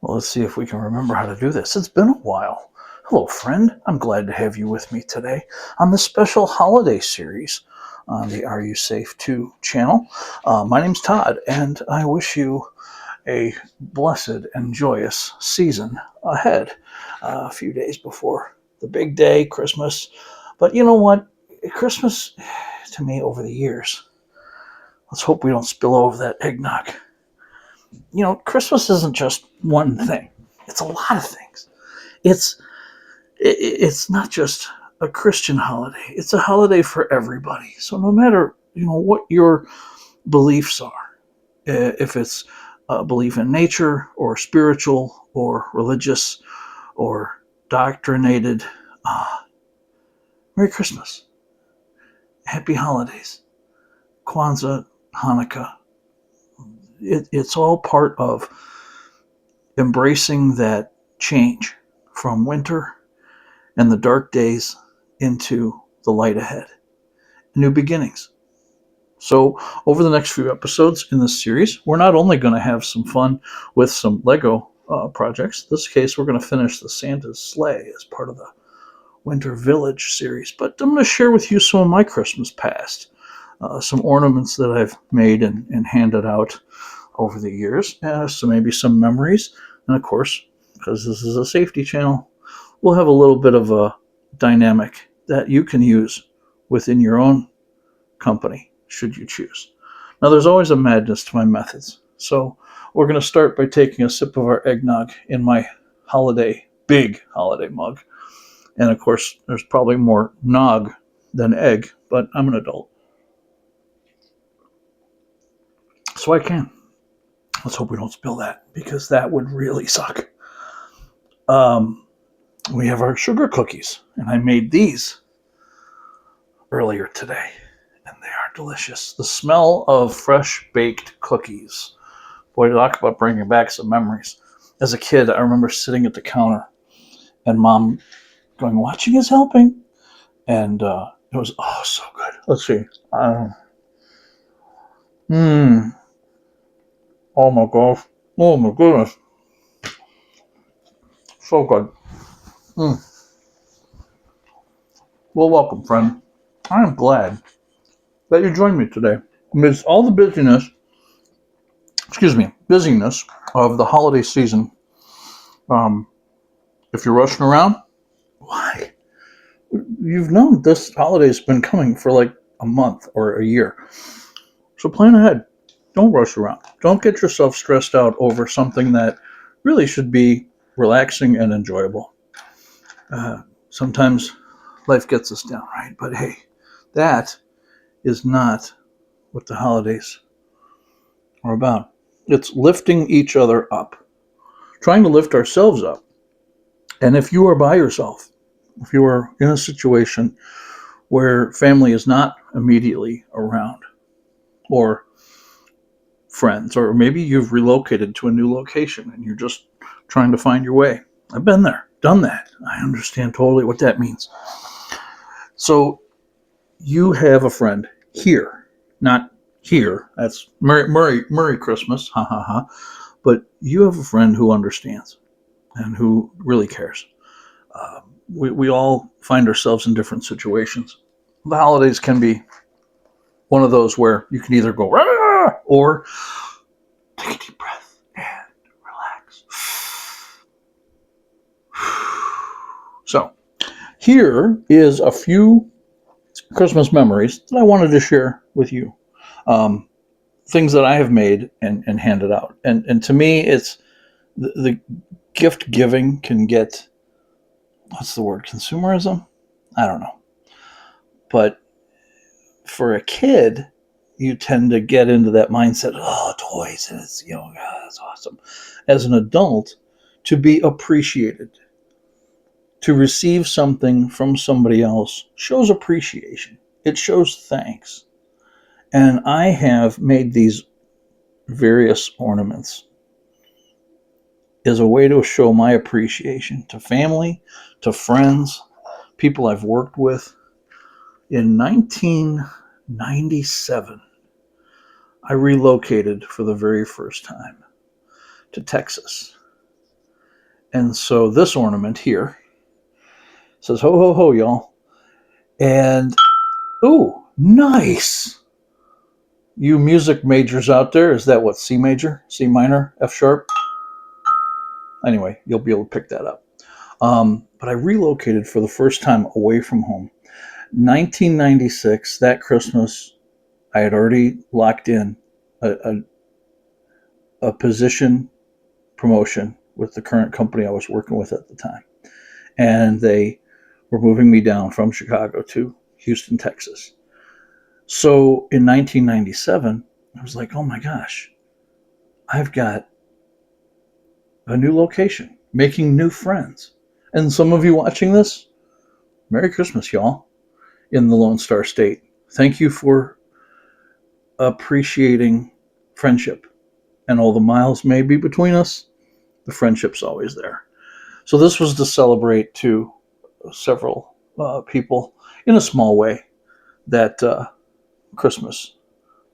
Well, let's see if we can remember how to do this. It's been a while. Hello, friend. I'm glad to have you with me today on this special holiday series on the Are You Safe 2 channel. My name's Todd, and I wish you a blessed and joyous season ahead. A few days before the big day, Christmas. But you know what? Christmas, to me, over the years, let's hope we don't spill over that eggnog. You know, Christmas isn't just one thing. It's a lot of things. It's it's not just a Christian holiday. It's a holiday for everybody. So no matter what your beliefs are, if it's a belief in nature or spiritual or religious or doctrinated, uh, Merry Christmas, Happy Holidays, Kwanzaa, Hanukkah. It's all part of embracing that change from winter and the dark days into the light ahead, new beginnings. So, over the next few episodes in this series, we're not only going to have some fun with some Lego projects. In this case, we're going to finish the Santa's sleigh as part of the Winter Village series. But I'm going to share with you some of my Christmas past, some ornaments that I've made and handed out over the years, so maybe some memories. And of course, because this is a safety channel, we'll have a little bit of a dynamic that you can use within your own company, should you choose. Now, there's always a madness to my methods. So we're going to start by taking a sip of our eggnog in my big holiday mug. And of course, there's probably more nog than egg, but I'm an adult. So I can. Let's hope we don't spill that, because that would really suck. We have our sugar cookies, and I made these earlier today, and they are delicious. The smell of fresh baked cookies. Boy, talk about bringing back some memories. As a kid, I remember sitting at the counter and Mom going, "Watching is helping," and it was so good. Let's see. Mmm. Oh my gosh. Oh my goodness. So good. Mm. Well, welcome, friend. I am glad that you joined me today. Amidst all the busyness of the holiday season, um, if you're rushing around, why? You've known this holiday's been coming for like a month or a year. So plan ahead. Don't rush around. Don't get yourself stressed out over something that really should be relaxing and enjoyable. Sometimes life gets us down, right? But hey, that is not what the holidays are about. It's lifting each other up, trying to lift ourselves up. And if you are by yourself, if you are in a situation where family is not immediately around, or friends, or maybe you've relocated to a new location and you're just trying to find your way. I've been there, done that. I understand totally what that means. So you have a friend here, not here. That's Merry Christmas, ha ha ha. But you have a friend who understands and who really cares. We all find ourselves in different situations. The holidays can be one of those where you can either go "Rah!" or take a deep breath and relax. So here is a few Christmas memories that I wanted to share with you. Um, Things that I have made and handed out. And to me, it's the gift giving can get, what's the word, consumerism? I don't know. But for a kid, you tend to get into that mindset, oh, toys, and it's, God, that's awesome. As an adult, to be appreciated, to receive something from somebody else shows appreciation. It shows thanks. And I have made these various ornaments as a way to show my appreciation to family, to friends, people I've worked with. In 1997, I relocated for the very first time to Texas. And so this ornament here says, ho, ho, ho, y'all. And, ooh, nice. You music majors out there, is that what, C major, C minor, F sharp? Anyway, you'll be able to pick that up. But I relocated for the first time away from home. 1996, that Christmas, I had already locked in a position promotion with the current company I was working with at the time. And they were moving me down from Chicago to Houston, Texas. So in 1997, I was like, oh my gosh, I've got a new location, making new friends. And some of you watching this, Merry Christmas, y'all, in the Lone Star State. Thank you for appreciating friendship. And all the miles may be between us, the friendship's always there. So this was to celebrate to several people in a small way that Christmas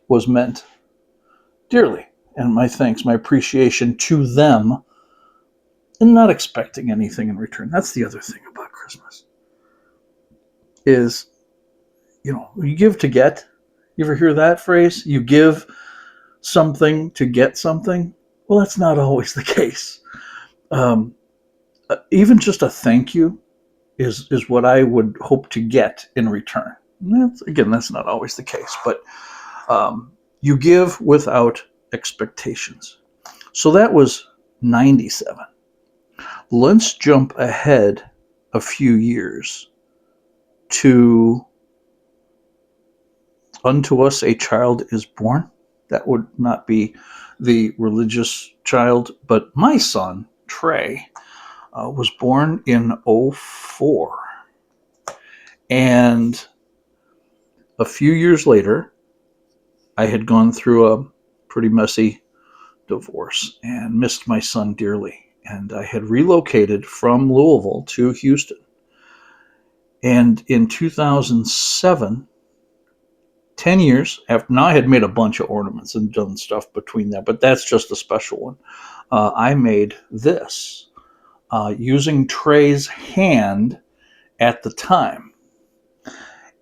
was meant dearly. And my thanks, my appreciation to them, and not expecting anything in return. That's the other thing about Christmas is, you give to get. You ever hear that phrase? You give something to get something. Well, that's not always the case. Even just a thank you is what I would hope to get in return. That's not always the case, but you give without expectations. So that was 97. Let's jump ahead a few years to Unto Us a Child is Born. That would not be the religious child, but my son, Trey, was born in 2004. And a few years later, I had gone through a pretty messy divorce and missed my son dearly. And I had relocated from Louisville to Houston. And in 2007, 10 years after, now I had made a bunch of ornaments and done stuff between that, but that's just a special one. I made this using Trey's hand at the time.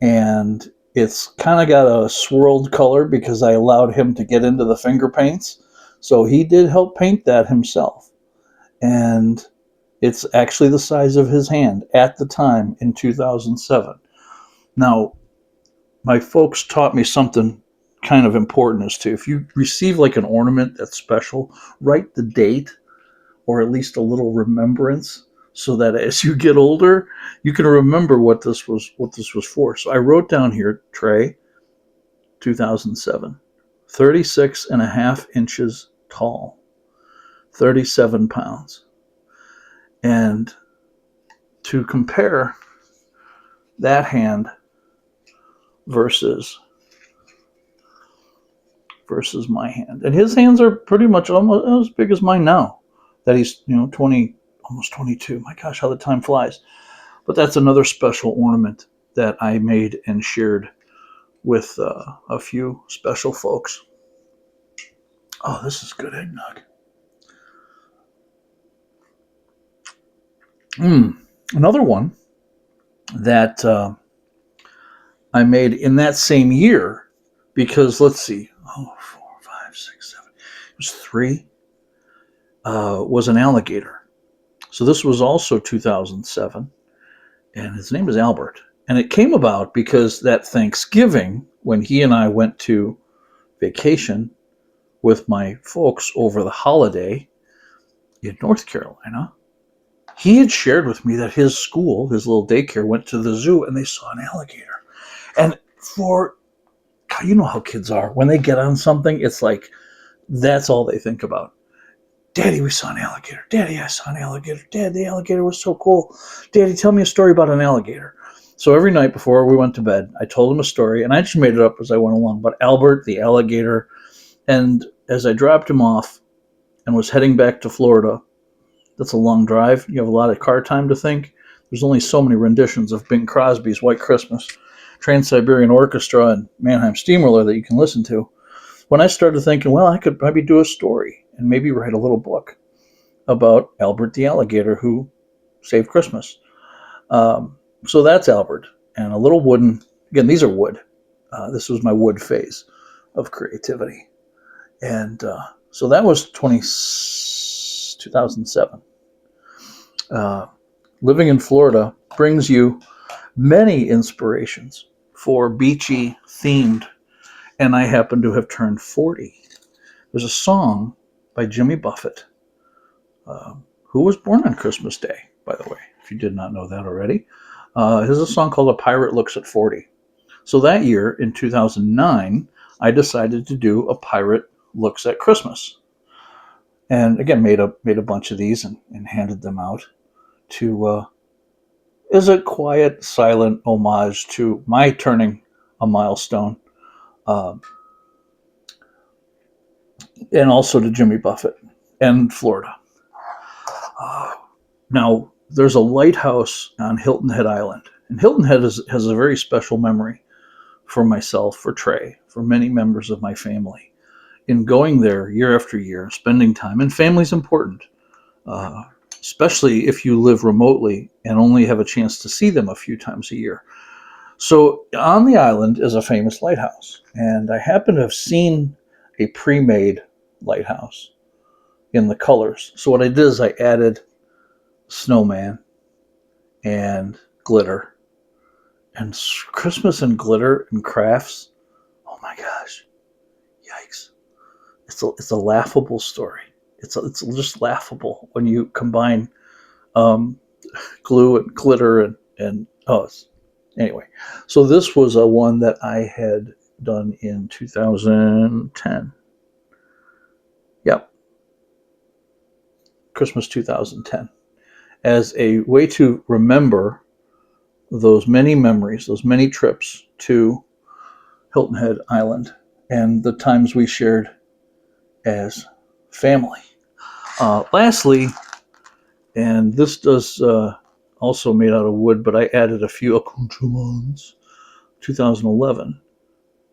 And it's kind of got a swirled color because I allowed him to get into the finger paints. So he did help paint that himself. And it's actually the size of his hand at the time in 2007. Now, my folks taught me something kind of important as to if you receive like an ornament that's special, write the date or at least a little remembrance so that as you get older, you can remember what this was for. So I wrote down here, Trey, 2007, 36 and a half inches tall, 37 pounds. And to compare that hand versus my hand. And his hands are pretty much almost as big as mine now that he's, 20, almost 22. My gosh, how the time flies. But that's another special ornament that I made and shared with a few special folks. Oh, this is good eggnog. Another one that I made in that same year, because let's see, 4, 5, 6, 7, it was 3, was an alligator. So this was also 2007, and his name is Albert. And it came about because that Thanksgiving, when he and I went to vacation with my folks over the holiday in North Carolina, he had shared with me that his school, his little daycare, went to the zoo and they saw an alligator. And you know how kids are. When they get on something, it's like, that's all they think about. Daddy, we saw an alligator. Daddy, I saw an alligator. Dad, the alligator was so cool. Daddy, tell me a story about an alligator. So every night before we went to bed, I told him a story, and I just made it up as I went along. But Albert, the alligator, and as I dropped him off and was heading back to Florida, that's a long drive. You have a lot of car time to think. There's only so many renditions of Bing Crosby's White Christmas, Trans-Siberian Orchestra, and Mannheim Steamroller that you can listen to. When I started thinking, well, I could maybe do a story and maybe write a little book. about Albert the alligator who saved Christmas. So that's Albert. And a little wooden, again, these are wood. This was my wood phase of creativity. And so that was 2007. Living in Florida brings you many inspirations for beachy themed, and I happen to have turned 40. There's a song by Jimmy Buffett, who was born on Christmas Day, by the way, if you did not know that already. There's a song called A Pirate Looks at 40. So that year, in 2009, I decided to do A Pirate Looks at Christmas. And again, made a bunch of these and handed them out to is a quiet, silent homage to my turning a milestone, uh, and also to Jimmy Buffett and Florida. Now, there's a lighthouse on Hilton Head Island, and Hilton Head has a very special memory for myself, for Trey, for many members of my family. In going there year after year, spending time, and family's important, uh, especially if you live remotely and only have a chance to see them a few times a year. So on the island is a famous lighthouse, and I happen to have seen a pre-made lighthouse in the colors. So what I did is I added snowman and glitter and Christmas and glitter and crafts. Oh my gosh, yikes! It's a laughable story. It's just laughable when you combine um, glue and glitter and anyway. So this was a one that I had done in 2010. Yep, Christmas 2010, as a way to remember those many memories, those many trips to Hilton Head Island, and the times we shared as family. Lastly, and this does also made out of wood, but I added a few accoutrements. 2011,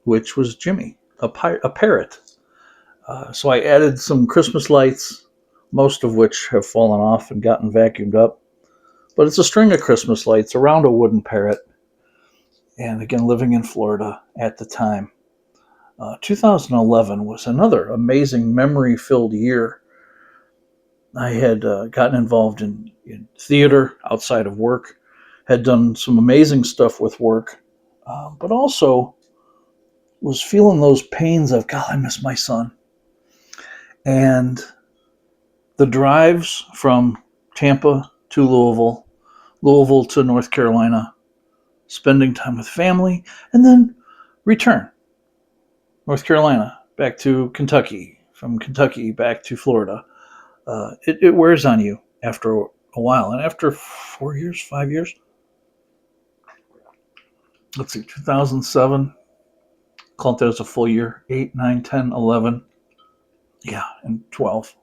which was Jimmy, a parrot. So I added some Christmas lights, most of which have fallen off and gotten vacuumed up. But it's a string of Christmas lights around a wooden parrot. And again, living in Florida at the time. 2011 was another amazing memory-filled year. I had gotten involved in theater outside of work, had done some amazing stuff with work, but also was feeling those pains of, God, I miss my son. And the drives from Tampa to Louisville, Louisville to North Carolina, spending time with family, and then return. North Carolina, back to Kentucky, from Kentucky back to Florida. It wears on you after a while. And after 4 years, 5 years, let's see, 2007, call it that as a full year, 8, 9, 10, 11, yeah, and 12.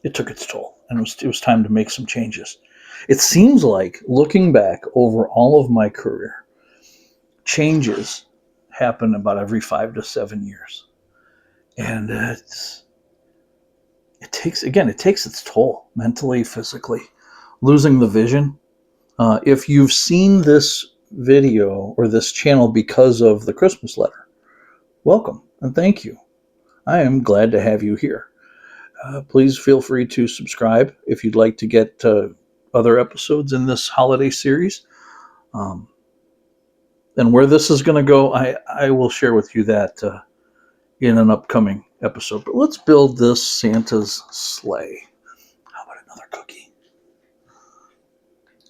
It took its toll, and it was time to make some changes. It seems like, looking back over all of my career, changes happen about every 5 to 7 years, and it takes its toll mentally, physically, losing the vision. If you've seen this video or this channel because of the Christmas letter, welcome and thank you. I am glad to have you here. Please feel free to subscribe if you'd like to get other episodes in this holiday series. And where this is going to go, I will share with you that in an upcoming episode. But let's build this Santa's sleigh. How about another cookie?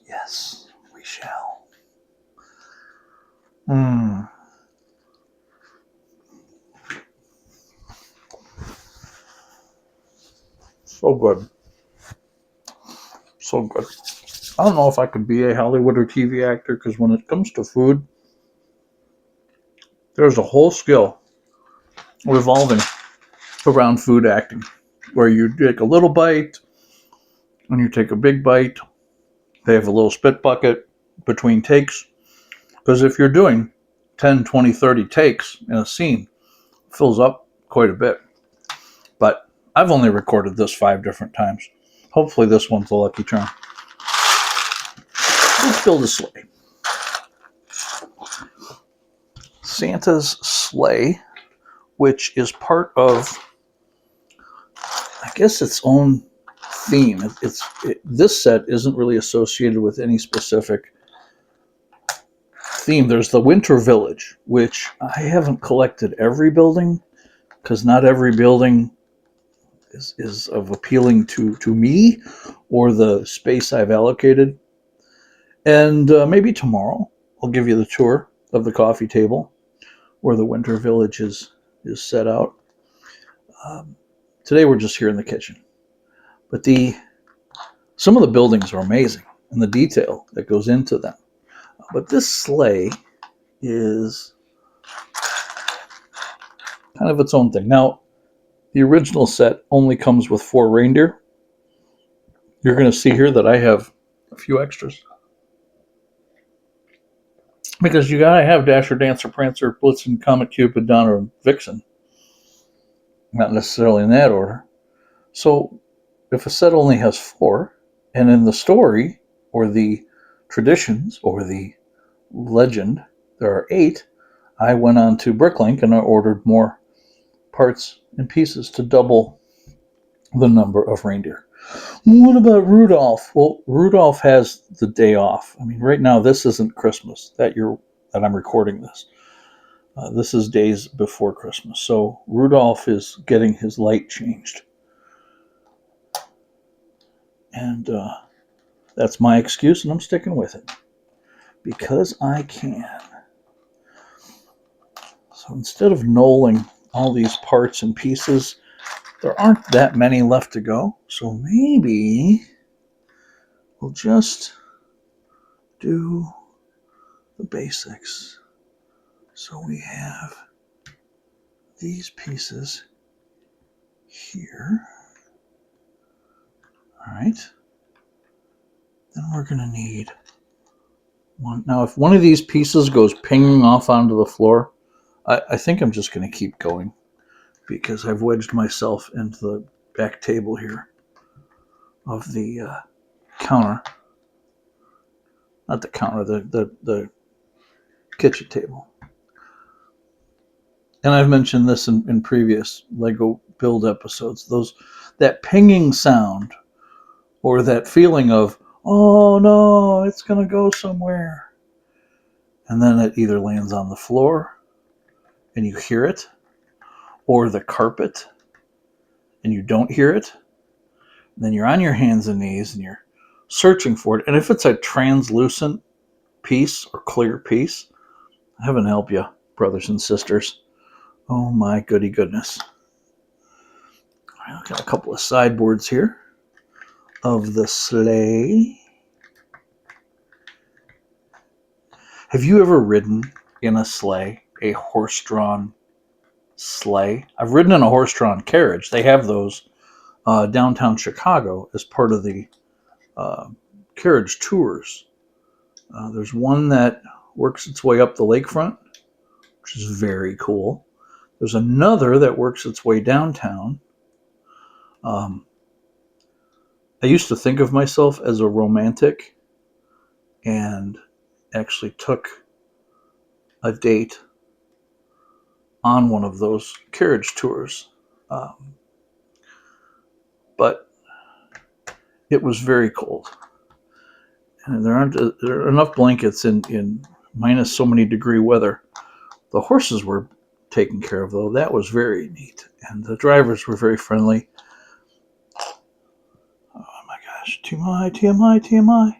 Yes, we shall. So good. So good. I don't know if I could be a Hollywood or TV actor, because when it comes to food, there's a whole skill revolving around food acting, where you take a little bite and you take a big bite. They have a little spit bucket between takes, because if you're doing 10, 20, 30 takes in a scene, it fills up quite a bit. But I've only recorded this 5 different times. Hopefully this one's a lucky charm. Let's build a sleigh. Santa's sleigh, which is part of, I guess, its own theme. This set isn't really associated with any specific theme. There's the Winter Village, which I haven't collected every building because not every building is of appealing to me or the space I've allocated. And maybe tomorrow I'll give you the tour of the coffee table where the Winter Village is set out. Today we're just here in the kitchen. But some of the buildings are amazing and the detail that goes into them. But this sleigh is kind of its own thing. Now, the original set only comes with 4 reindeer. You're going to see here that I have a few extras. Because you got to have Dasher, Dancer, Prancer, Blitzen, Comet, Cupid, Donner, and Vixen. Not necessarily in that order. So, if a set only has 4, and in the story, or the traditions, or the legend, there are 8, I went on to Bricklink and I ordered more parts and pieces to double the number of reindeer. What about Rudolph? Well, Rudolph has the day off. I mean, right now this isn't Christmas that I'm recording this. This is days before Christmas, so Rudolph is getting his light changed, and that's my excuse, and I'm sticking with it because I can. So instead of knolling all these parts and pieces, there aren't that many left to go. So maybe we'll just do the basics. So we have these pieces here. All right. Then we're going to need one. Now, if one of these pieces goes pinging off onto the floor, I think I'm just going to keep going because I've wedged myself into the back table here of the counter. Not the counter, the kitchen table. And I've mentioned this in previous Lego build episodes. That pinging sound or that feeling of, oh no, it's going to go somewhere. And then it either lands on the floor and you hear it, or the carpet and you don't hear it. And then you're on your hands and knees and you're searching for it. And if it's a translucent piece or clear piece, heaven help you, brothers and sisters. Oh my goody goodness. I've got a couple of sideboards here of the sleigh. Have you ever ridden in a sleigh, a horse-drawn sleigh? I've ridden in a horse-drawn carriage. They have those downtown Chicago as part of the carriage tours. There's one that works its way up the lakefront, which is very cool. There's another that works its way downtown. I used to think of myself as a romantic and actually took a date on one of those carriage tours. But it was very cold. And there are enough blankets in minus so many degree weather. The horses were taken care of, though. That was very neat. And the drivers were very friendly. Oh my gosh. TMI, TMI, TMI.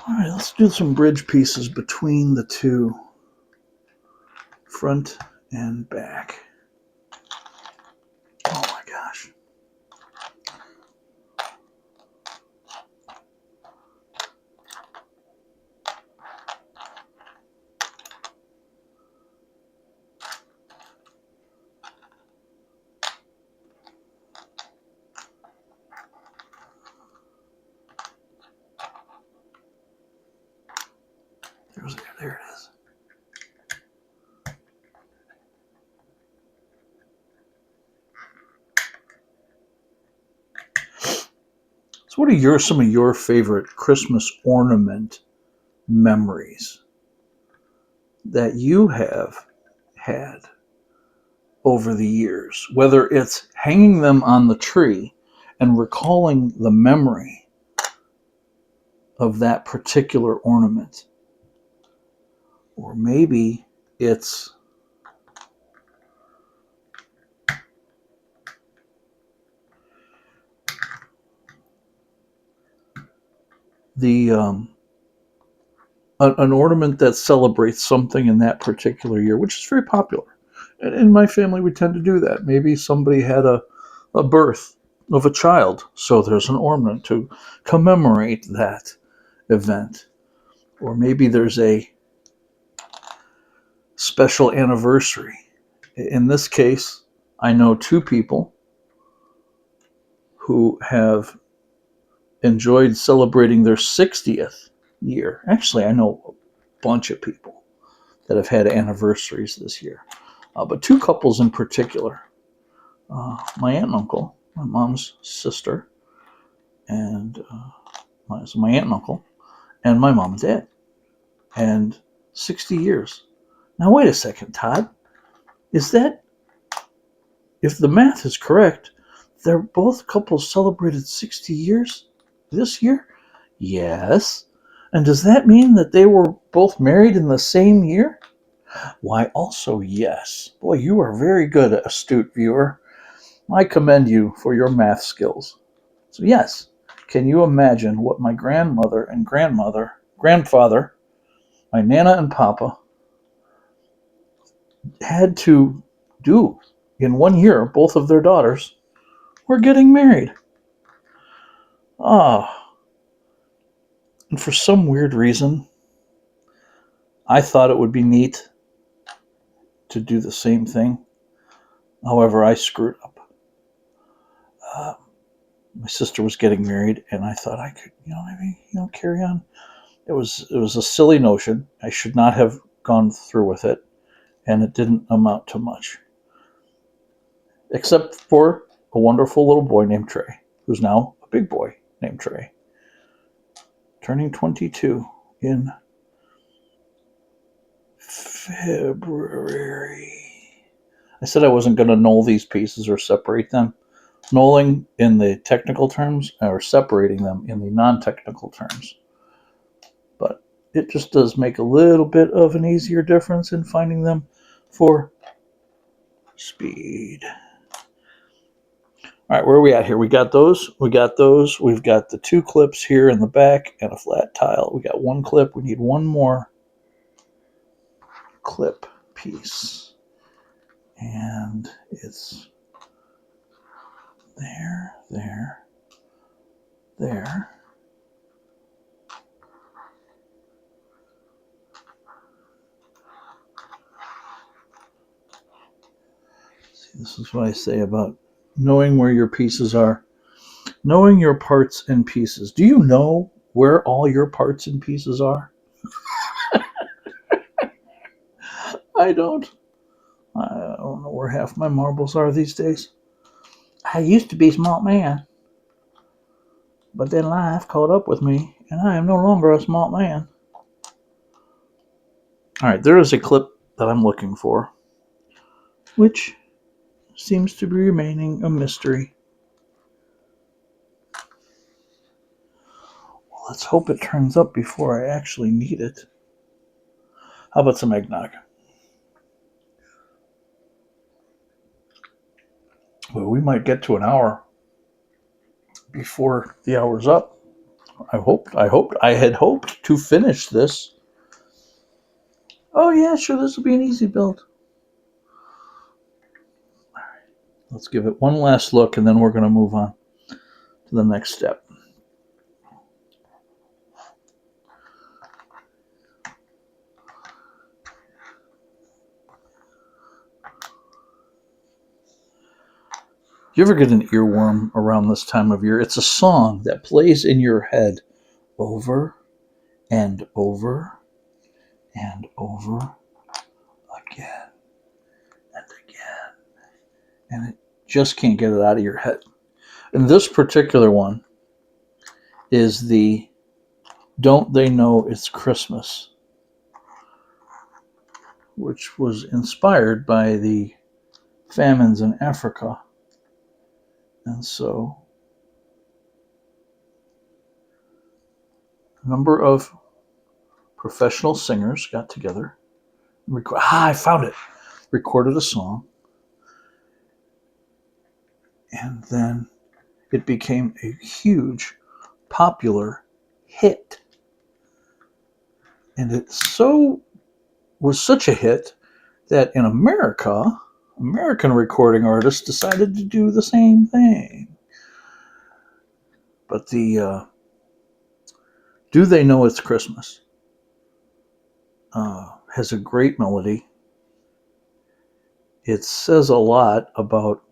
All right, let's do some bridge pieces between the two, front and back. Oh my gosh. There it is. So what are some of your favorite Christmas ornament memories that you have had over the years? Whether it's hanging them on the tree and recalling the memory of that particular ornament, or maybe it's the an ornament that celebrates something in that particular year, which is very popular. And in my family, we tend to do that. Maybe somebody had a birth of a child, so there's an ornament to commemorate that event. Or maybe there's a special anniversary. In this case, I know two people who have enjoyed celebrating their 60th year. Actually, I know a bunch of people that have had anniversaries this year. But two couples in particular, my aunt and uncle, my mom's sister, and my aunt and uncle, and my mom and dad, and 60 years. Now, wait a second, Todd. Is that, if the math is correct, they're both couples celebrated 60 years this year? Yes. And does that mean that they were both married in the same year? Why, also yes. Boy, you are very good, astute viewer. I commend you for your math skills. So yes, can you imagine what my grandmother and grandfather, my Nana and Papa, had to do in 1 year? Both of their daughters were getting married. Ah, and for some weird reason, I thought it would be neat to do the same thing. However, I screwed up. Uh, my sister was getting married, and I thought I could, maybe, carry on. It was a silly notion. I should not have gone through with it, and it didn't amount to much, except for a wonderful little boy named Trey, who's now a big boy named Trey, turning 22 in February. I said I wasn't going to knoll these pieces or separate them. Knolling in the technical terms, or separating them in the non-technical terms. But it just does make a little bit of an easier difference in finding them for speed. All right, where are we at here? We got those. We've got the two clips here in the back and a flat tile. We got one clip. We need one more clip piece. And it's there. See, this is what I say about knowing where your pieces are. Knowing your parts and pieces. Do you know where all your parts and pieces are? I don't. I don't know where half my marbles are these days. I used to be a smart man, but then life caught up with me, and I am no longer a smart man. All right, there is a clip that I'm looking for, which seems to be remaining a mystery. Well, let's hope it turns up before I actually need it. How about some eggnog? Well, we might get to an hour before the hour's up. I had hoped to finish this. Oh yeah, sure, this will be an easy build. All right, let's give it one last look, and then we're going to move on to the next step. You ever get an earworm around this time of year? It's a song that plays in your head over and over and over again and again. And it just can't get it out of your head. And this particular one is the Don't They Know It's Christmas, which was inspired by the famines in Africa. And so a number of professional singers got together and I found it. Recorded a song, and then it became a huge, popular hit. And it was such a hit that in America, American recording artists decided to do the same thing. But the Do They Know It's Christmas has a great melody. It says a lot about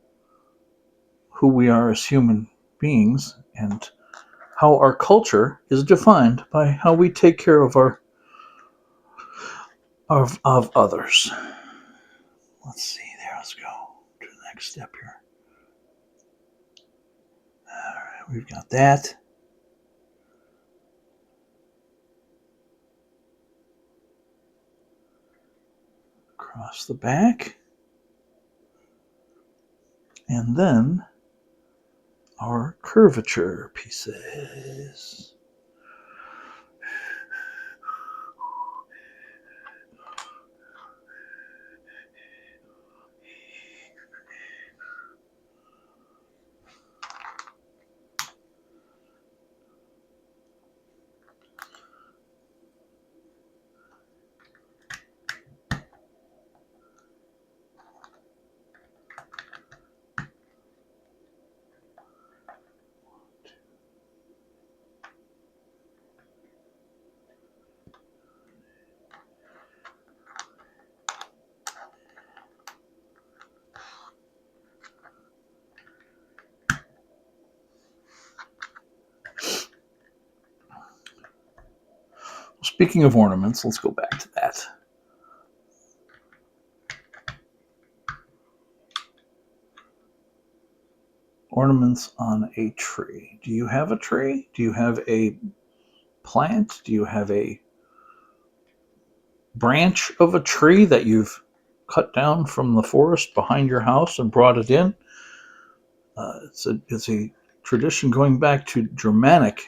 who we are as human beings and how our culture is defined by how we take care of of others. Let's see there. Let's go to the next step here. All right, we've got that. Across the back. And then our curvature pieces. Speaking of ornaments, let's go back to that. Ornaments on a tree. Do you have a tree? Do you have a plant? Do you have a branch of a tree that you've cut down from the forest behind your house and brought it in? It's a tradition going back to Germanic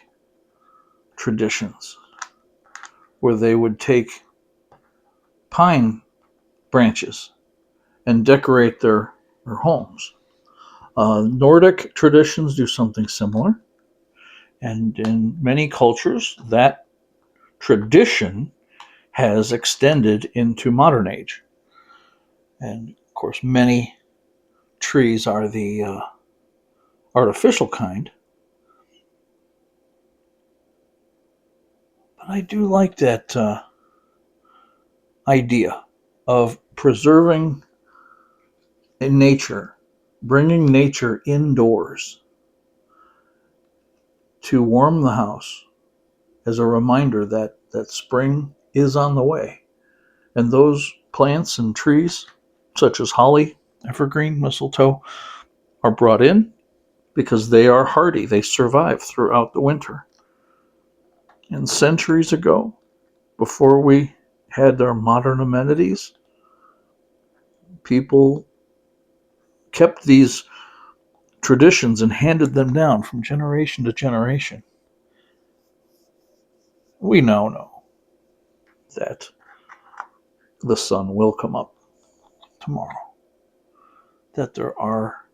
traditions where they would take pine branches and decorate their homes. Nordic traditions do something similar, and in many cultures, that tradition has extended into modern age. And of course, many trees are the artificial kind. But I do like that idea of preserving in nature, bringing nature indoors to warm the house as a reminder that spring is on the way. And those plants and trees, such as holly, evergreen, mistletoe, are brought in because they are hardy. They survive throughout the winter. And centuries ago, before we had our modern amenities, people kept these traditions and handed them down from generation to generation. We now know that the sun will come up tomorrow, that there are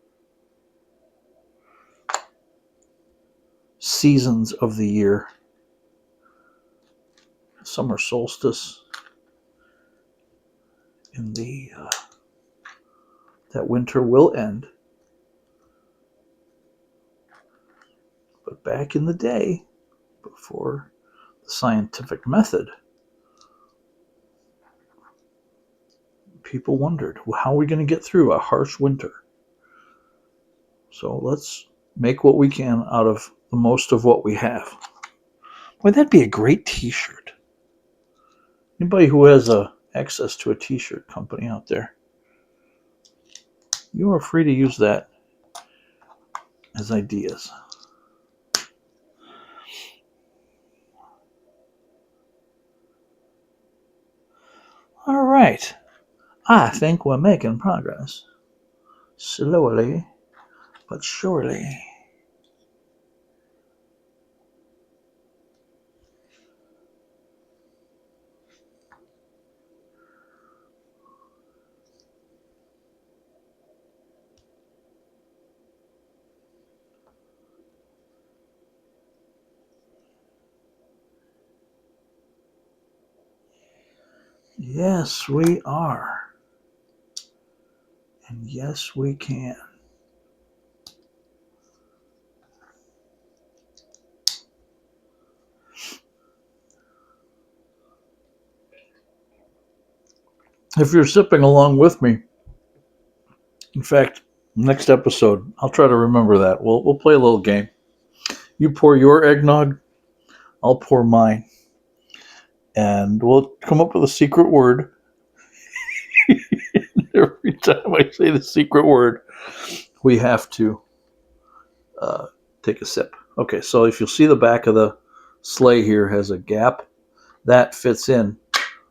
seasons of the year, summer solstice, in that winter will end. But back in the day, before the scientific method, people wondered, well, how are we going to get through a harsh winter? So let's make what we can out of the most of what we have. Boy, that'd be a great t-shirt. Anybody who has access to a t-shirt company out there, you are free to use that as ideas. right. I think we're making progress. Slowly but surely. Yes, we are. And yes, we can. If you're sipping along with me, in fact, next episode, I'll try to remember that. We'll play a little game. You pour your eggnog, I'll pour mine, and we'll come up with a secret word. Every time I say the secret word, we have to take a sip. Okay, so if you'll see the back of the sleigh here has a gap, that fits in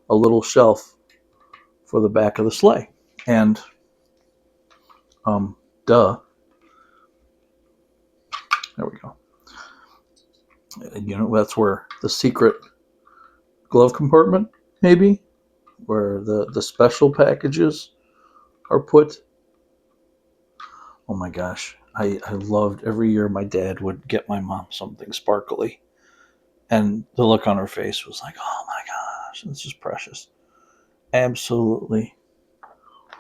a little shelf for the back of the sleigh. And, duh. There we go. And, that's where the secret glove compartment, maybe, where the special packages are put. Oh my gosh. I loved every year my dad would get my mom something sparkly. And the look on her face was like, oh my gosh, this is precious. Absolutely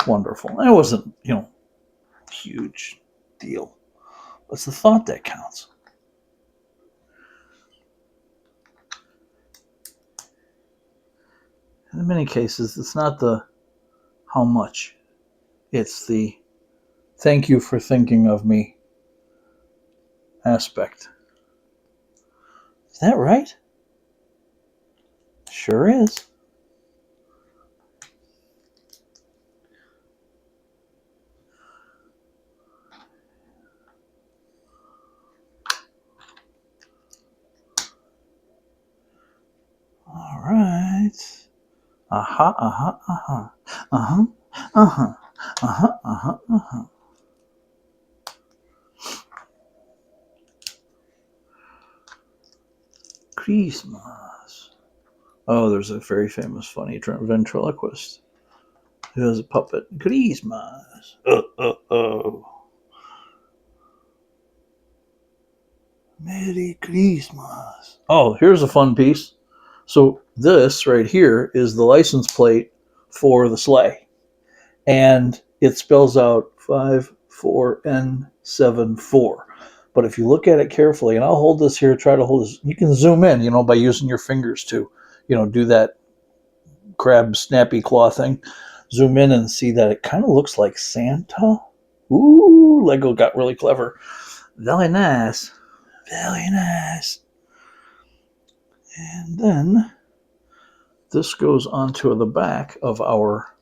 wonderful. And it wasn't, huge deal. It's the thought that counts. In many cases, it's not the how much, it's the thank you for thinking of me aspect. Is that right? Sure is. All right. Uh-huh, uh-huh, uh-huh. Uh-huh, uh-huh, uh-huh, uh-huh, uh-huh. Christmas. Oh, there's a very famous, funny ventriloquist who has a puppet. Christmas. Oh. Merry Christmas. Oh, here's a fun piece. So this right here is the license plate for the sleigh. And it spells out 54N74. But if you look at it carefully, and I'll hold this here, try to hold this, you can zoom in, by using your fingers to, do that crab snappy claw thing. Zoom in and see that it kind of looks like Santa. Ooh, Lego got really clever. Very nice. Very nice. And then this goes onto the back of our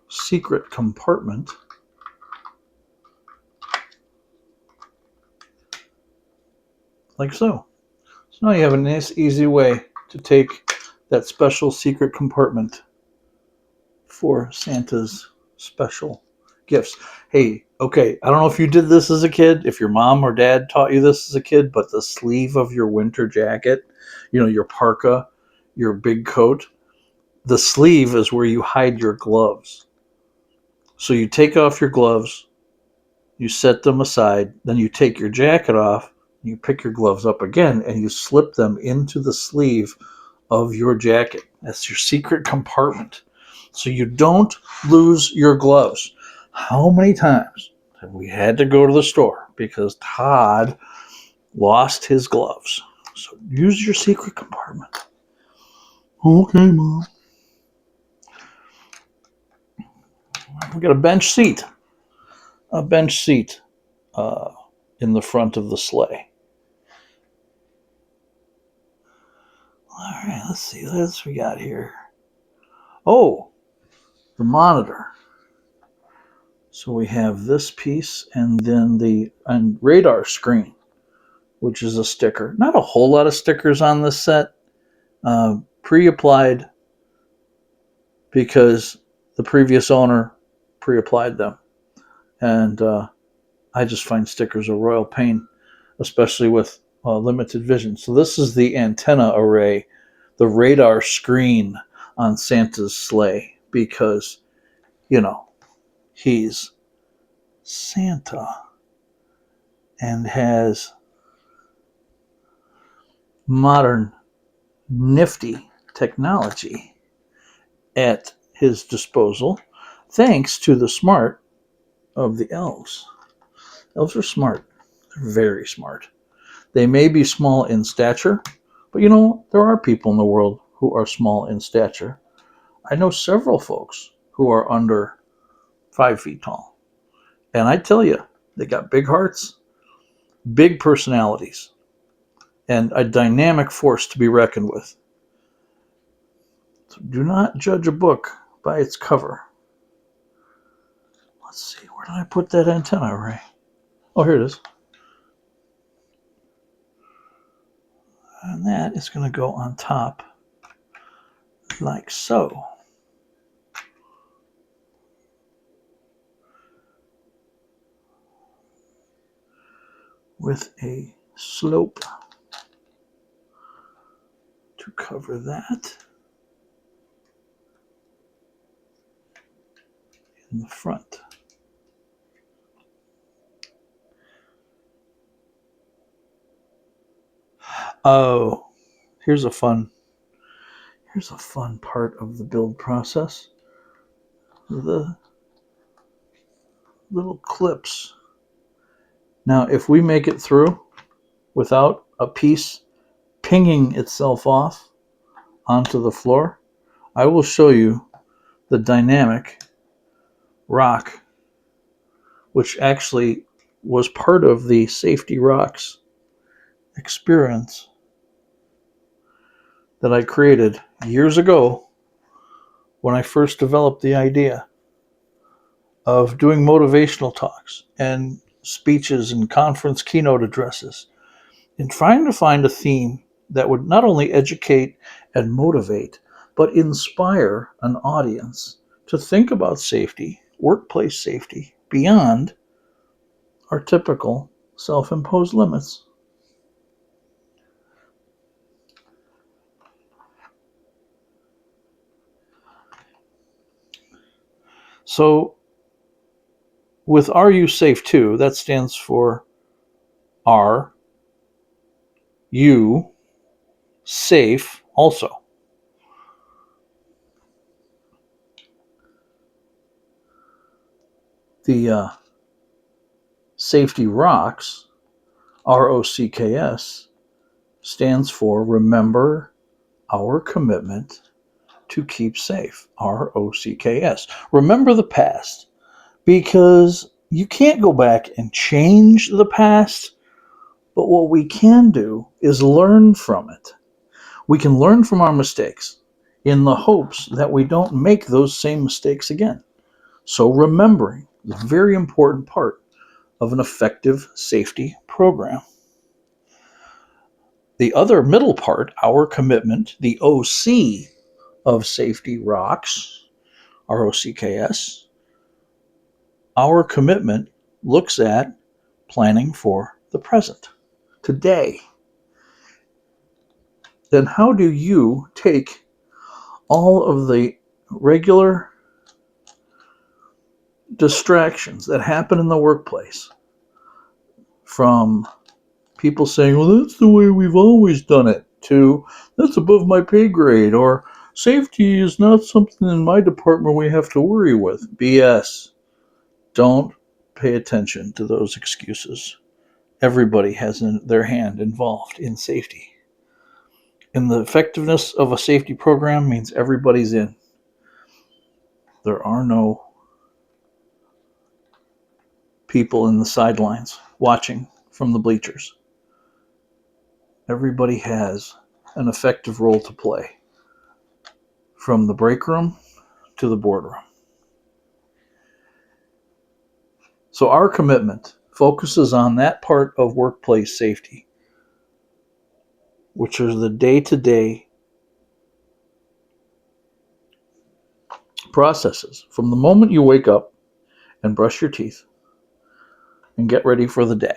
secret compartment. Like so. So now you have a nice, easy way to take that special secret compartment for Santa's special gifts. Hey, okay, I don't know if you did this as a kid, if your mom or dad taught you this as a kid, but the sleeve of your winter jacket, your parka, your big coat, the sleeve is where you hide your gloves. So you take off your gloves, you set them aside, then you take your jacket off, you pick your gloves up again, and you slip them into the sleeve of your jacket. That's your secret compartment. So you don't lose your gloves. How many times have we had to go to the store because Todd lost his gloves? So use your secret compartment. Okay, Mom. We got a bench seat. A bench seat in the front of the sleigh. All right, let's see. What else we got here? Oh, the monitor. So we have this piece and then the radar screen, which is a sticker. Not a whole lot of stickers on this set. Pre-applied because the previous owner pre-applied them. And I just find stickers a royal pain, especially with limited vision. So this is the antenna array, the radar screen on Santa's sleigh, because, he's Santa and has modern, nifty technology at his disposal, thanks to the smart of the elves. Elves are smart. They're very smart. They may be small in stature, but there are people in the world who are small in stature. I know several folks who are under 5 feet tall. And I tell you, they got big hearts, big personalities, and a dynamic force to be reckoned with. So do not judge a book by its cover. Let's see, where did I put that antenna array? Oh, here it is. And that is going to go on top like so. With a slope to cover that in the front. Oh, here's a fun part of the build process. The little clips. Now, if we make it through without a piece pinging itself off onto the floor, I will show you the dynamic rock, which actually was part of the Safety R.O.C.K.S experience that I created years ago when I first developed the idea of doing motivational talks and speeches and conference keynote addresses, and trying to find a theme that would not only educate and motivate, but inspire an audience to think about safety, workplace safety, beyond our typical self-imposed limits. So with Are You Safe Too, that stands for Are You Safe Also. The Safety R.O.C.K.S, R-O-C-K-S, stands for Remember Our Commitment to Keep Safe, R-O-C-K-S. Remember the past, because you can't go back and change the past, but what we can do is learn from it. We can learn from our mistakes in the hopes that we don't make those same mistakes again. So remembering is a very important part of an effective safety program. The other middle part, our commitment, the OC of Safety R.O.C.K.S, R-O-C-K-S, our commitment looks at planning for the present, today. Then how do you take all of the regular distractions that happen in the workplace, from people saying, well, that's the way we've always done it, to that's above my pay grade, or safety is not something in my department we have to worry with? BS. Don't pay attention to those excuses. Everybody has their hand involved in safety. And the effectiveness of a safety program means everybody's in. There are no people in the sidelines watching from the bleachers. Everybody has an effective role to play, from the break room to the boardroom. So our commitment focuses on that part of workplace safety, which are the day-to-day processes from the moment you wake up and brush your teeth and get ready for the day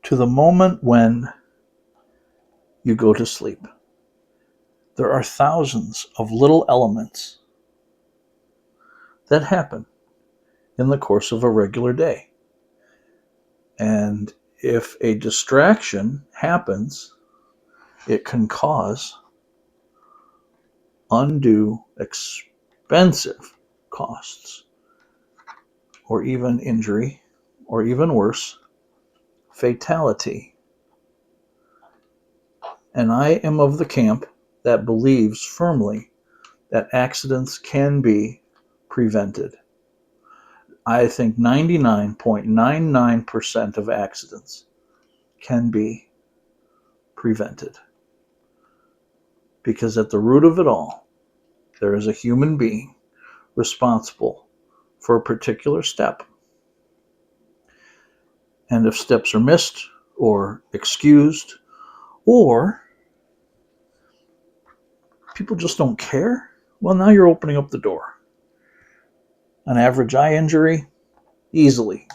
to the moment when you go to sleep. There are thousands of little elements that happen in the course of a regular day. And if a distraction happens, it can cause undue, expensive costs, or even injury, or even worse, fatality. And I am of the camp that believes firmly that accidents can be prevented. I think 99.99% of accidents can be prevented. Because at the root of it all, there is a human being responsible for a particular step. And if steps are missed or excused, or people just don't care, well, now you're opening up the door. An average eye injury, easily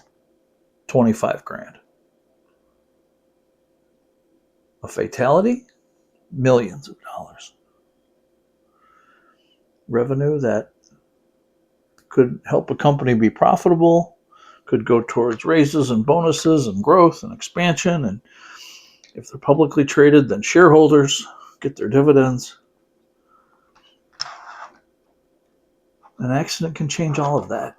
25 grand. A fatality, millions of dollars. Revenue that could help a company be profitable, could go towards raises and bonuses and growth and expansion. And if they're publicly traded, then shareholders get their dividends. An accident can change all of that.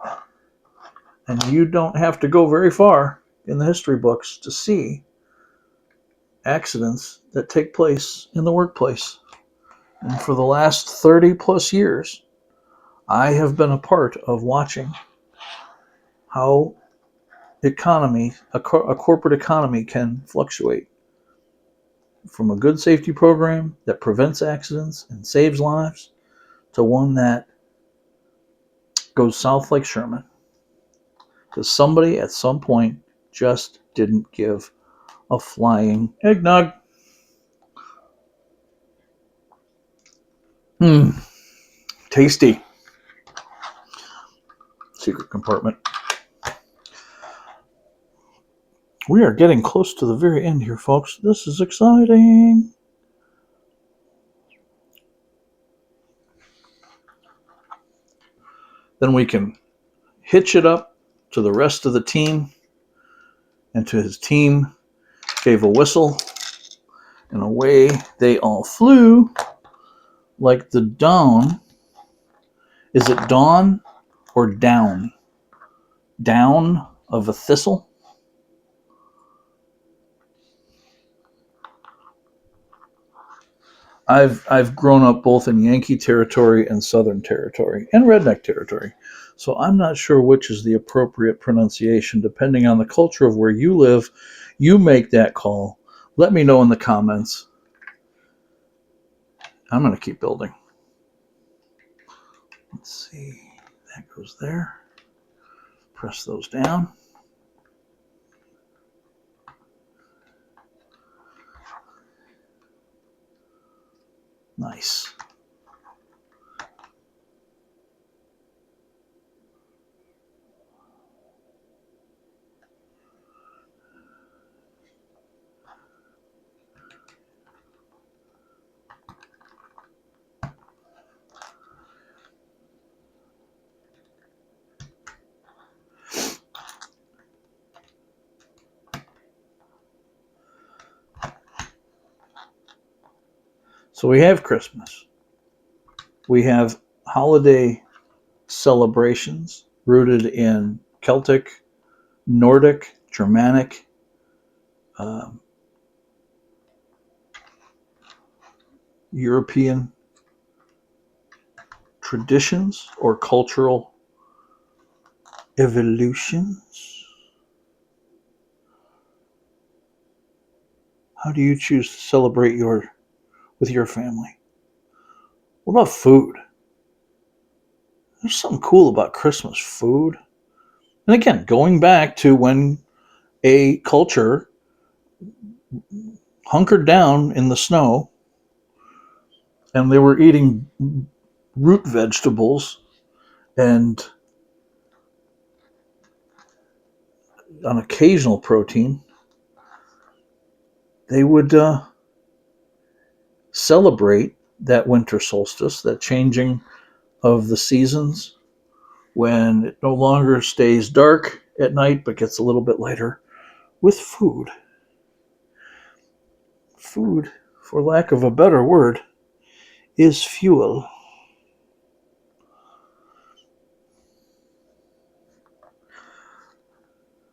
And you don't have to go very far in the history books to see accidents that take place in the workplace. And for the last 30 plus years, I have been a part of watching how a corporate economy can fluctuate from a good safety program that prevents accidents and saves lives to one that goes south like Sherman. Because somebody at some point just didn't give a flying eggnog. Tasty. Secret compartment. We are getting close to the very end here, folks. This is exciting. Then we can hitch it up to the rest of the team, and to his team gave a whistle, and away they all flew like the dawn. Is it dawn or down? Down of a thistle? I've grown up both in Yankee territory and Southern territory and redneck territory. So I'm not sure which is the appropriate pronunciation. Depending on the culture of where you live, you make that call. Let me know in the comments. I'm going to keep building. Let's see. That goes there. Press those down. Nice. So we have Christmas. We have holiday celebrations rooted in Celtic, Nordic, Germanic, European traditions or cultural evolutions. How do you choose to celebrate with your family? What about food? There's something cool about Christmas food. And again, going back to when a culture hunkered down in the snow and they were eating root vegetables and on occasional protein, they would celebrate that winter solstice, that changing of the seasons, when it no longer stays dark at night but gets a little bit lighter, with food. Food, for lack of a better word, is fuel.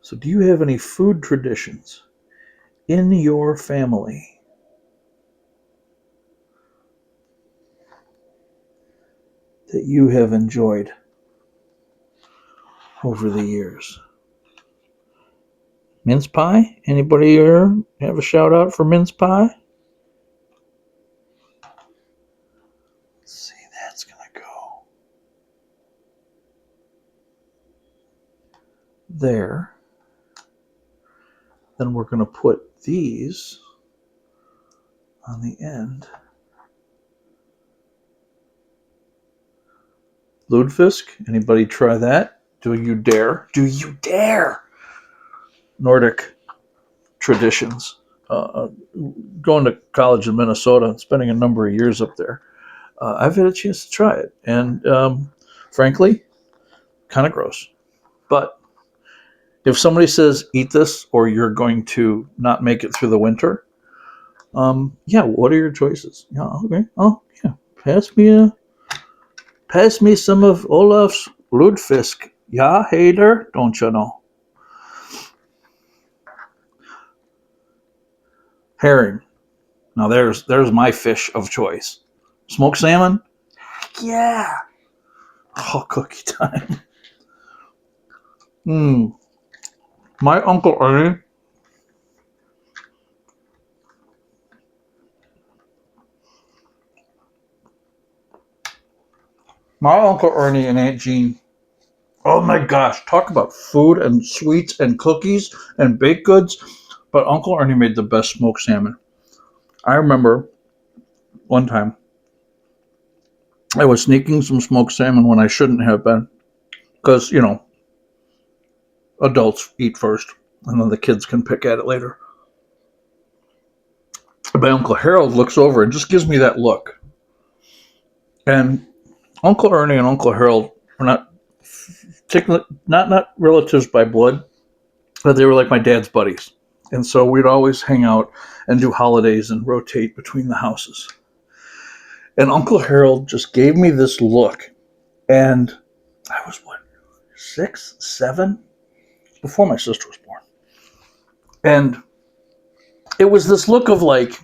So, do you have any food traditions in your family that you have enjoyed over the years? Mince pie? Anybody here have a shout out for mince pie? Let's see, that's going to go there. Then we're going to put these on the end. Lutefisk, anybody try that? Do you dare? Do you dare? Nordic traditions. Going to college in Minnesota and spending a number of years up there, I've had a chance to try it. And frankly, kind of gross. But if somebody says, eat this or you're going to not make it through the winter, yeah, what are your choices? Yeah, okay. Oh, yeah. Pass me some of Olaf's Lutefisk. Ja, hater, don't you know? Herring. Now there's my fish of choice. Smoked salmon? Yeah. Oh, cookie time. My Uncle Ernie. My Uncle Ernie and Aunt Jean. Oh my gosh, talk about food and sweets and cookies and baked goods. But Uncle Ernie made the best smoked salmon. I remember one time I was sneaking some smoked salmon when I shouldn't have been. Because, adults eat first and then the kids can pick at it later. My Uncle Harold looks over and just gives me that look. And Uncle Ernie and Uncle Harold were not relatives by blood, but they were like my dad's buddies. And so we'd always hang out and do holidays and rotate between the houses. And Uncle Harold just gave me this look. And I was, 6, 7? Before my sister was born. And it was this look of like,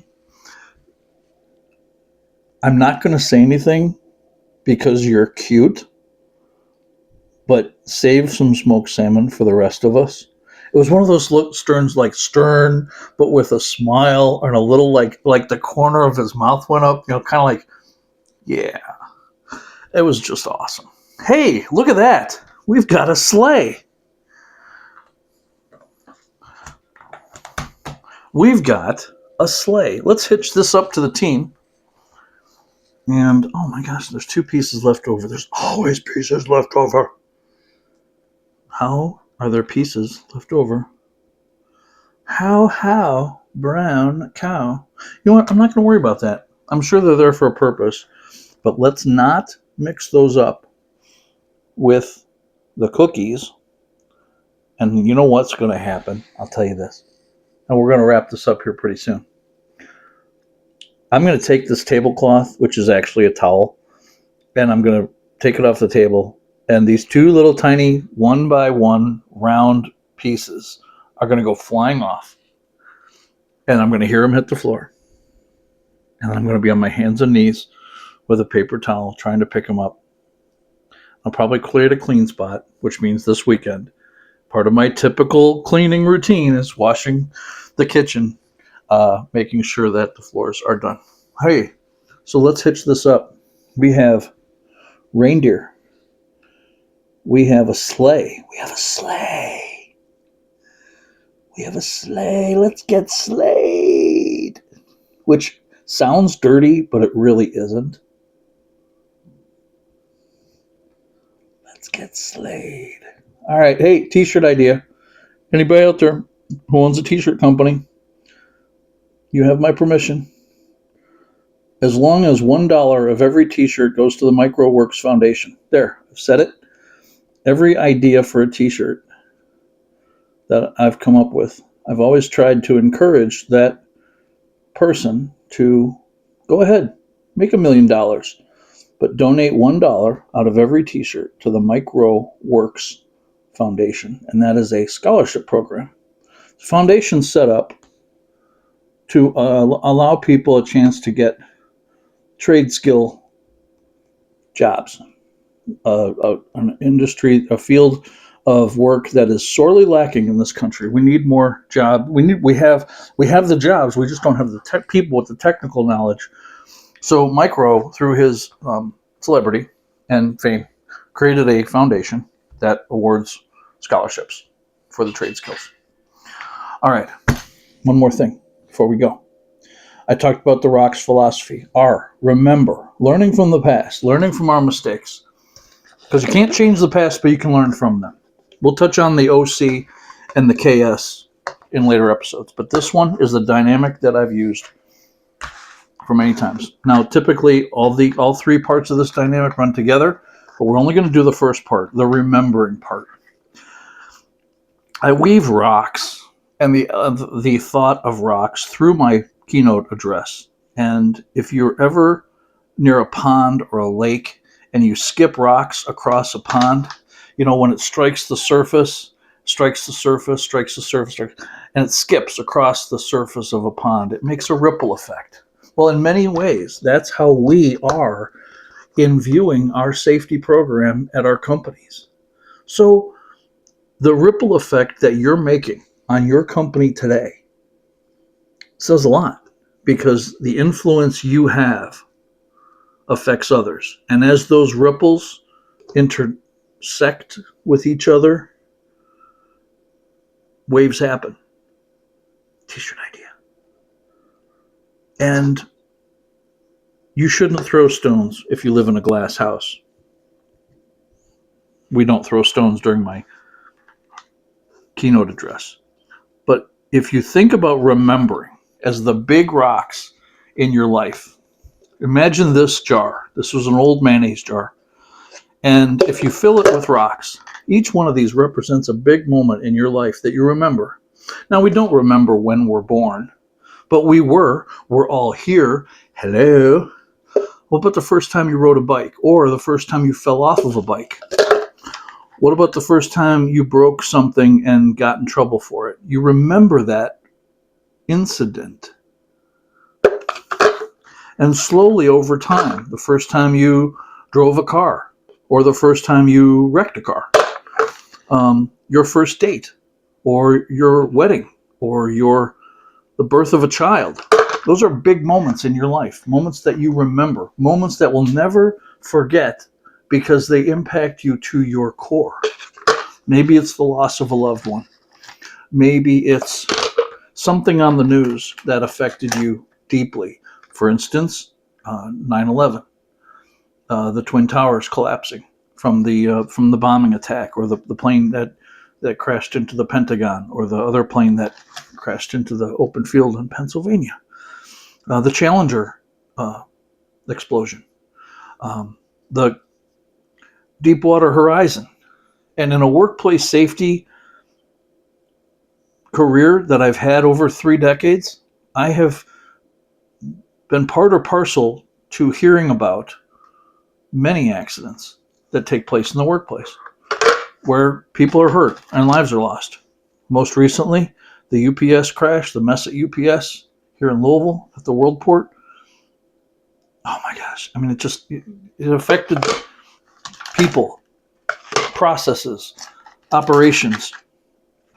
I'm not going to say anything because you're cute, but save some smoked salmon for the rest of us. It was one of those stern, but with a smile and a little like the corner of his mouth went up, kind of like, yeah. It was just awesome. Hey, look at that. We've got a sleigh. We've got a sleigh. Let's hitch this up to the team. And, oh my gosh, there's 2 pieces left over. There's always pieces left over. How are there pieces left over? How, brown cow. You know what? I'm not going to worry about that. I'm sure they're there for a purpose. But let's not mix those up with the cookies. And you know what's going to happen? I'll tell you this. And we're going to wrap this up here pretty soon. I'm going to take this tablecloth, which is actually a towel, and I'm going to take it off the table. And these 2 little tiny 1 by 1 round pieces are going to go flying off. And I'm going to hear them hit the floor. And I'm going to be on my hands and knees with a paper towel trying to pick them up. I'll probably create a clean spot, which means this weekend. Part of my typical cleaning routine is washing the kitchen, making sure that the floors are done. Hey, so let's hitch this up. We have reindeer. We have a sleigh. We have a sleigh. We have a sleigh. Let's get sleighed. Which sounds dirty, but it really isn't. get slayed. All right. Hey, t-shirt idea. Anybody out there who owns a t-shirt company, you have my permission. As long as $1 of every t-shirt goes to the MicroWorks Foundation. There, I've said it. Every idea for a t-shirt that I've come up with, I've always tried to encourage that person to go ahead, make $1 million, but donate $1 out of every t-shirt to the MicroWorks Foundation, and that is a scholarship program. The foundation's set up to allow people a chance to get trade skill jobs, an industry, a field of work that is sorely lacking in this country. We need more job. We have the jobs. We just don't have the people with the technical knowledge. So Micro, through his celebrity and fame, created a foundation that awards scholarships for the trade skills. All right, one more thing before we go. I talked about the R.O.C.K.S philosophy. R, remember, learning from the past, learning from our mistakes. Because you can't change the past, but you can learn from them. We'll touch on the O.C. and the K.S. in later episodes, but this one is the dynamic that I've used for many times. Now, typically, all three parts of this dynamic run together, but we're only going to do the first part, the remembering part. I weave R.O.C.K.S and the thought of R.O.C.K.S through my keynote address. And if you're ever near a pond or a lake and you skip rocks across a pond, you know, when it strikes the surface, and it skips across the surface of a pond, it makes a ripple effect. Well, in many ways, that's how we are in viewing our safety program at our companies. So the ripple effect that you're making on your company today says a lot, because the influence you have affects others. And as those ripples intersect with each other, waves happen. T-shirt idea. And you shouldn't throw stones if you live in a glass house. We don't throw stones during my keynote address. But if you think about remembering as the big rocks in your life, imagine this jar. This was an old mayonnaise jar. And if you fill it with rocks, each one of these represents a big moment in your life that you remember. Now, we don't remember when we're born, but we're all here. Hello. What about the first time you rode a bike, or the first time you fell off of a bike? What about the first time you broke something and got in trouble for it? You remember that incident. And slowly over time, the first time you drove a car, or the first time you wrecked a car, your first date, or your wedding, or the birth of a child. Those are big moments in your life, moments that you remember, moments that will never forget because they impact you to your core. Maybe it's the loss of a loved one. Maybe it's something on the news that affected you deeply. For instance, 9/11, the Twin Towers collapsing from the bombing attack, or the plane that crashed into the Pentagon, or the other plane that crashed into the open field in Pennsylvania, the Challenger explosion, the Deepwater Horizon. And in a workplace safety career that I've had over 3 decades, I have been part or parcel to hearing about many accidents that take place in the workplace where people are hurt and lives are lost. Most recently, the UPS crash, the mess at UPS here in Louisville at the Worldport. Oh my gosh. I mean, it affected people, processes, operations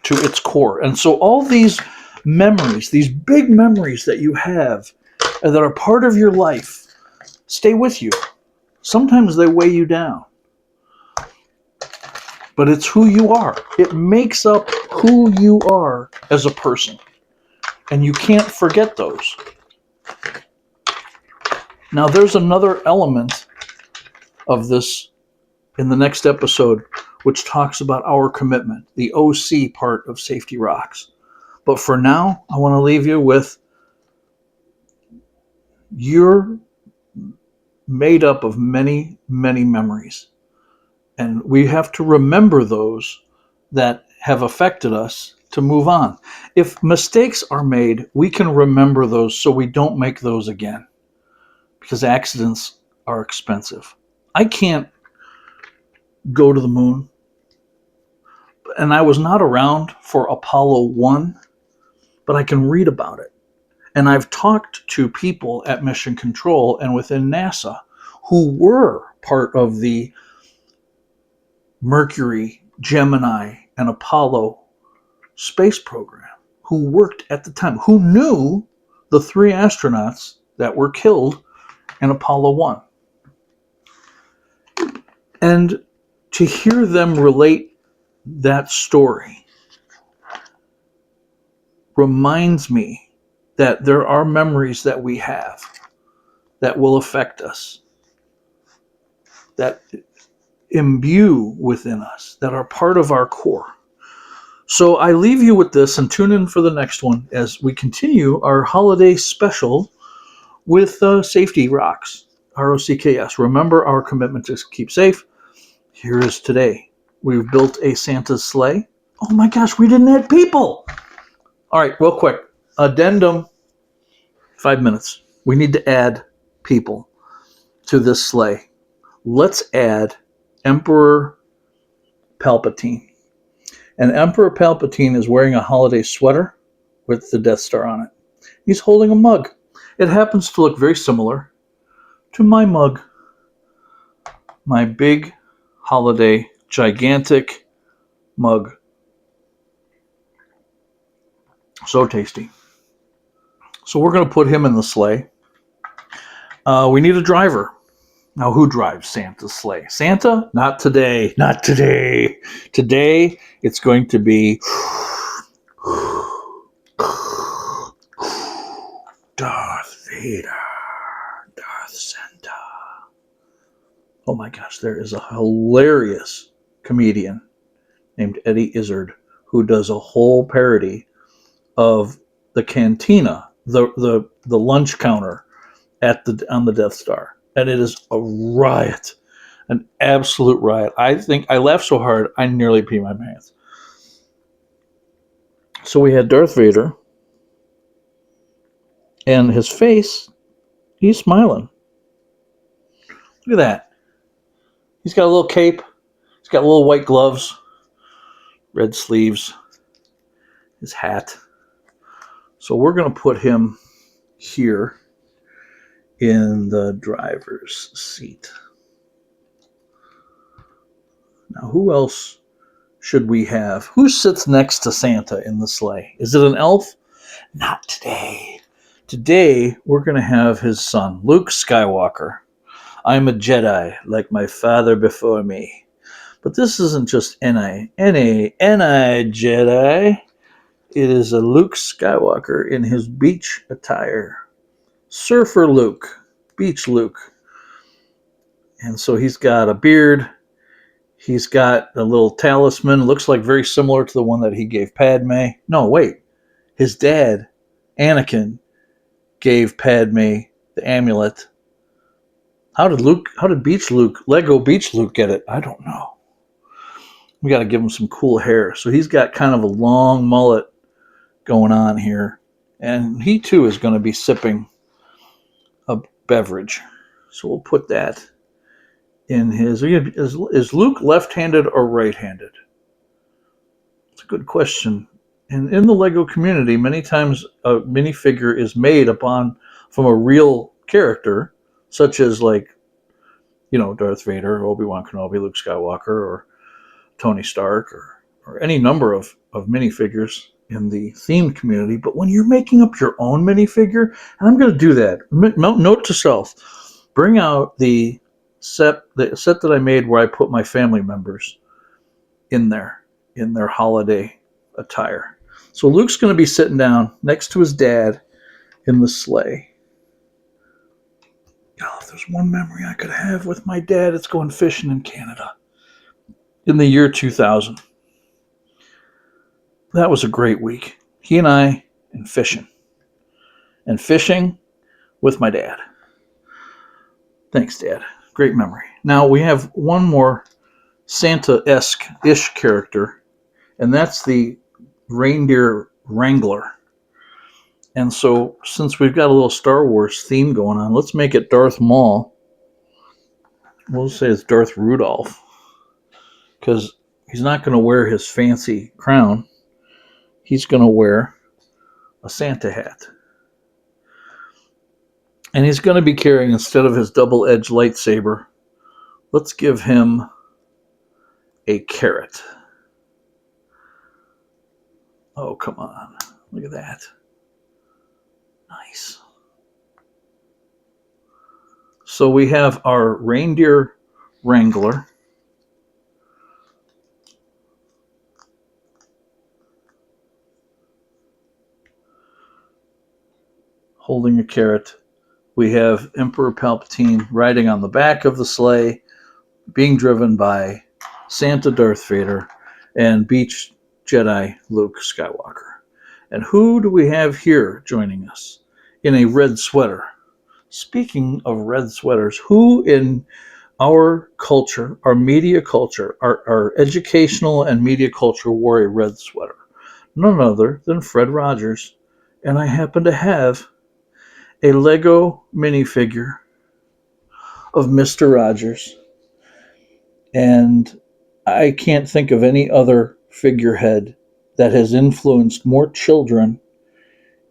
to its core. And so all these memories, these big memories that you have that are part of your life, stay with you. Sometimes they weigh you down. But it's who you are. It makes up who you are as a person. And you can't forget those. Now, there's another element of this in the next episode, which talks about our commitment, the OC part of Safety Rocks. But for now, I want to leave you with you're made up of many, many memories. And we have to remember those that have affected us to move on. If mistakes are made, we can remember those so we don't make those again, because accidents are expensive. I can't go to the moon, and I was not around for Apollo 1, but I can read about it. And I've talked to people at Mission Control and within NASA who were part of the Mercury, Gemini, and Apollo space program, who worked at the time, who knew the 3 astronauts that were killed in Apollo 1. And to hear them relate that story reminds me that there are memories that we have that will affect us, that imbue within us, that are part of our core. So I leave you with this and tune in for the next one as we continue our holiday special with Safety R.O.C.K.S. R-O-C-K-S. Remember our commitment to keep safe. Here is today. We've built a Santa's sleigh. Oh my gosh, we didn't add people. All right, real quick. Addendum, 5 minutes. We need to add people to this sleigh. Let's add Emperor Palpatine. And Emperor Palpatine is wearing a holiday sweater with the Death Star on it. He's holding a mug. It happens to look very similar to my mug. My big holiday, gigantic mug. So tasty. So we're going to put him in the sleigh. We need a driver. Now, who drives Santa's sleigh? Santa? Not today. Not today. Today, it's going to be Darth Vader. Darth Santa. Oh my gosh, there is a hilarious comedian named Eddie Izzard who does a whole parody of the cantina, the lunch counter on the Death Star. And it is a riot, an absolute riot. I think I laughed so hard I nearly peed my pants. So we had Darth Vader, and his face, he's smiling. Look at that. He's got a little cape. He's got little white gloves, red sleeves, his hat. So we're going to put him here in the driver's seat. Now, who else should we have? Who sits next to Santa in the sleigh? Is it an elf? Not today. Today, we're going to have his son, Luke Skywalker. I'm a Jedi, like my father before me. But this isn't just any Jedi. It is a Luke Skywalker in his beach attire. Surfer Luke, Beach Luke. And so he's got a beard. He's got a little talisman. Looks like very similar to the one that he gave Padme. No, wait. His dad, Anakin, gave Padme the amulet. How did Lego Beach Luke get it? I don't know. We got to give him some cool hair. So he's got kind of a long mullet going on here. And he too is going to be sipping a beverage. So we'll put that in his. Is Luke left-handed or right-handed? It's a good question. And in the Lego community, many times a minifigure is made from a real character, such as Darth Vader, Obi-Wan Kenobi, Luke Skywalker, or Tony Stark, or any number of minifigures in the themed community. But when you're making up your own minifigure, and I'm going to do that, note to self, bring out the set that I made where I put my family members in their holiday attire. So Luke's going to be sitting down next to his dad in the sleigh. Oh, if there's one memory I could have with my dad, it's going fishing in Canada. in the year 2000. That was a great week. He and I and fishing. And fishing with my dad. Thanks, Dad. Great memory. Now we have one more Santa-esque-ish character, and that's the reindeer wrangler. And so, since we've got a little Star Wars theme going on, let's make it Darth Maul. We'll say it's Darth Rudolph, because he's not going to wear his fancy crown. He's going to wear a Santa hat. And he's going to be carrying, instead of his double-edged lightsaber, let's give him a carrot. Oh, come on. Look at that. Nice. So we have our reindeer wrangler. Holding a carrot. We have Emperor Palpatine riding on the back of the sleigh, being driven by Santa Darth Vader and Beach Jedi Luke Skywalker. And who do we have here joining us in a red sweater? Speaking of red sweaters, who in our culture, our media culture, our educational and media culture wore a red sweater? None other than Fred Rogers. And I happen to have a Lego minifigure of Mr. Rogers. And I can't think of any other figurehead that has influenced more children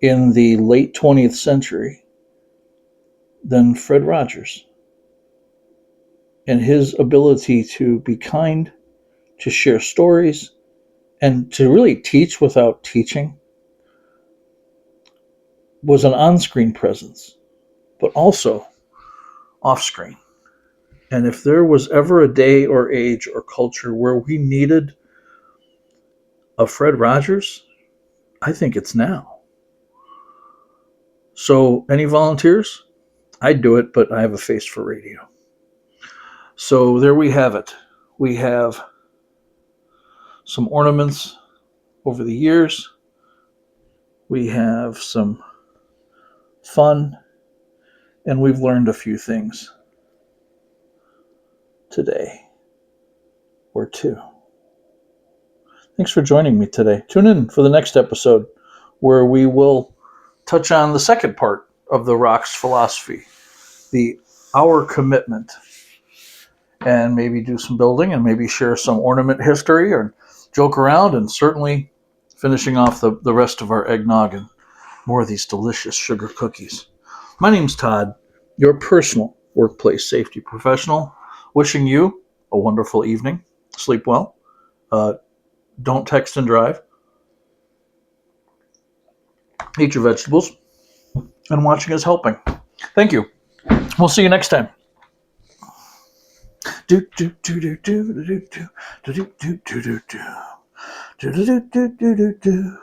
in the late 20th century than Fred Rogers. And his ability to be kind, to share stories, and to really teach without teaching was an on-screen presence, but also off-screen. And if there was ever a day or age or culture where we needed a Fred Rogers, I think it's now. So, any volunteers? I'd do it, but I have a face for radio. So there we have it. We have some ornaments over the years. We have some fun, and we've learned a few things today or two. Thanks for joining me today. Tune in for the next episode where we will touch on the second part of the R.O.C.K.S philosophy, our commitment, and maybe do some building and maybe share some ornament history or joke around, and certainly finishing off the rest of our eggnog and more of these delicious sugar cookies. My name's Todd, your personal workplace safety professional, wishing you a wonderful evening. Sleep well. Don't text and drive. Eat your vegetables. And watching is helping. Thank you. We'll see you next time. Do do do do do do do do do do do do do do do do do do do.